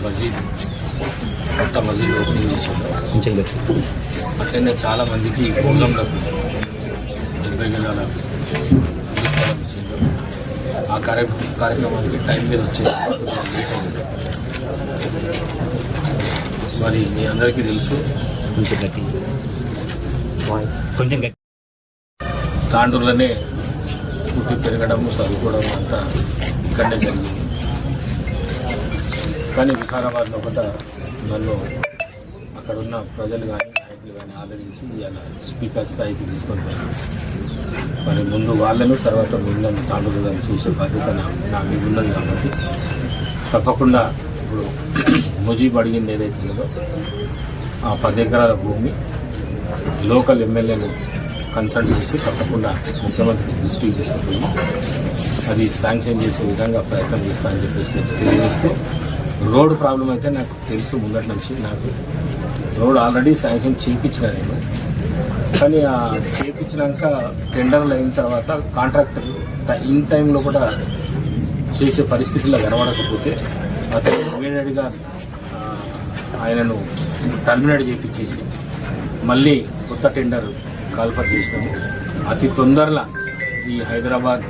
మస్జిద్ కొత్త మస్జిద్ ఓపెనింగ్ చేశారు. అట్లనే చాలామందికి భోజనంలకు 70 గజాల స్థలం ఇచ్చిండ్రు. ఆ కార్యక్రమానికి టైం మీద వచ్చేది లేట్ అయింది. మరి మీ అందరికీ తెలుసు తాండూరులోనే పుట్టి పెరగడం చదువుకోవడం అంతా ఇక్కడనే జరిగింది. కానీ వికారాబాద్లో ఒకట నన్ను అక్కడున్న ప్రజలు కానీ నాయకులు కానీ ఆదరించి ఇలా స్పీకర్ స్థాయికి తీసుకొని పోయాను. మరి ముందు వాళ్ళను తర్వాత మిమ్మల్ని తాండూరులను చూసే బాధ్యత నా మీద ఉన్నది కాబట్టి తప్పకుండా ఇప్పుడు ముజీబ్ అడిగింది ఏదైతే ఉందో ఆ 10 ఎకరాల భూమి లోకల్ ఎమ్మెల్యేలు కన్సల్ట్ చేసి తప్పకుండా ముఖ్యమంత్రి దృష్టికి తీసుకుపోయి అది శాంక్షన్ చేసే విధంగా ప్రయత్నం చేస్తానని చెప్పేసి తెలియజేస్తూ, రోడ్డు ప్రాబ్లం అయితే నాకు తెలుసు ముందటి నుంచి. నాకు రోడ్ ఆల్రెడీ శాంక్షన్ చేయించిన నేను, కానీ ఆ చేయించినాక టెండర్లు అయిన తర్వాత కాంట్రాక్టర్ ఇన్ టైంలో కూడా చేసే పరిస్థితుల్లో కనబడకపోతే అతను ఇమీడియట్గా ఆయనను టర్మినేట్ చేయించేసి మళ్ళీ కొత్త టెండర్ కాల్ఫర్ చేసినాము. అతి తొందరలో ఈ హైదరాబాద్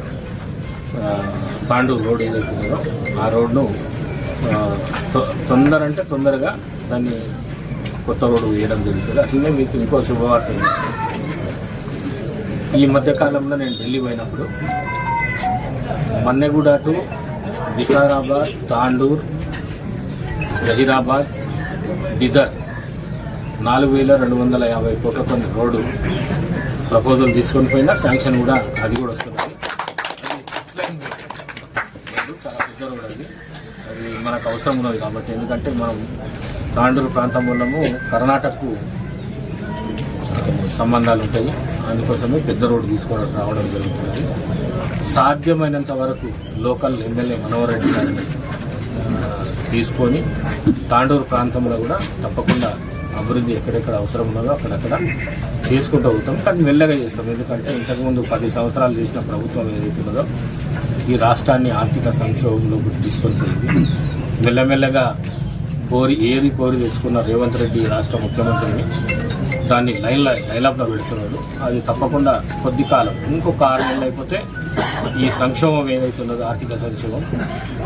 తాండూరు రోడ్ ఏదైతే ఉందో ఆ రోడ్ను తొందరగా దాన్ని కొత్త రోడ్డు వేయడం జరుగుతుంది. అట్లనే మీకు ఇంకో శుభవార్త ఉంది. ఈ మధ్యకాలంలో నేను ఢిల్లీ పోయినప్పుడు మన్నెగూడ టు వికారాబాద్, తాండూర్, జహీరాబాద్, బిదర్ 4,250 కోట్లతో రోడ్డు ప్రపోజల్ తీసుకొని పోయినా శాంక్షన్ కూడా అది కూడా వస్తుంది. అది 6 లైన్ రోడ్డు, చాలా పెద్ద రోడ్ అది. అది మనకు అవసరం ఉన్నది కాబట్టి, ఎందుకంటే మనం తాండూరు ప్రాంతం వల్లము కర్ణాటకకు సంబంధాలు ఉంటాయి. అందుకోసమే పెద్ద రోడ్డు తీసుకొని రావడం జరుగుతుంది. సాధ్యమైనంత వరకు లోకల్ ఎమ్మెల్యే మనోహర్ రెడ్డి గారిని తీసుకొని తాండూరు ప్రాంతంలో కూడా తప్పకుండా అభివృద్ధి ఎక్కడెక్కడ అవసరం ఉన్నదో అక్కడక్కడ చేసుకుంటూ అవుతాం. కానీ మెల్లగా చేస్తాం. ఎందుకంటే ఇంతకుముందు 10 సంవత్సరాలు చేసిన ప్రభుత్వం ఏదైతే ఉన్నదో ఈ రాష్ట్రాన్ని ఆర్థిక సంక్షోభంలోకి తీసుకొని పోయింది. మెల్లమెల్లగా కోరి తెచ్చుకున్న రేవంత్ రెడ్డి రాష్ట్ర ముఖ్యమంత్రిని దాన్ని లైన్లో పెడుతున్నాడు. అది తప్పకుండా కొద్ది కాలం, ఇంకొక 6 నెలలు అయిపోతే ఈ సంక్షోభం ఏదైతే ఉన్నదో ఆర్థిక సంక్షోభం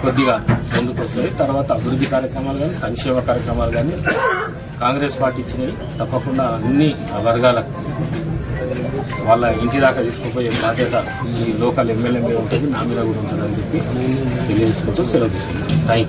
కొద్దిగా ముందుకు వస్తుంది. తర్వాత అభివృద్ధి కార్యక్రమాలు కానీ సంక్షేమ కార్యక్రమాలు కానీ కాంగ్రెస్ పార్టీ ఇచ్చినవి తప్పకుండా అన్ని వర్గాలకు వాళ్ళ ఇంటి దాకా తీసుకుపోయే బాధ్యత ఈ లోకల్ ఎమ్మెల్యే మీద ఉంటుంది, నా మీద కూడా ఉంటుందని చెప్పి తెలియజేసుకుంటూ సెలవు తీసుకుంటాను. Thank you.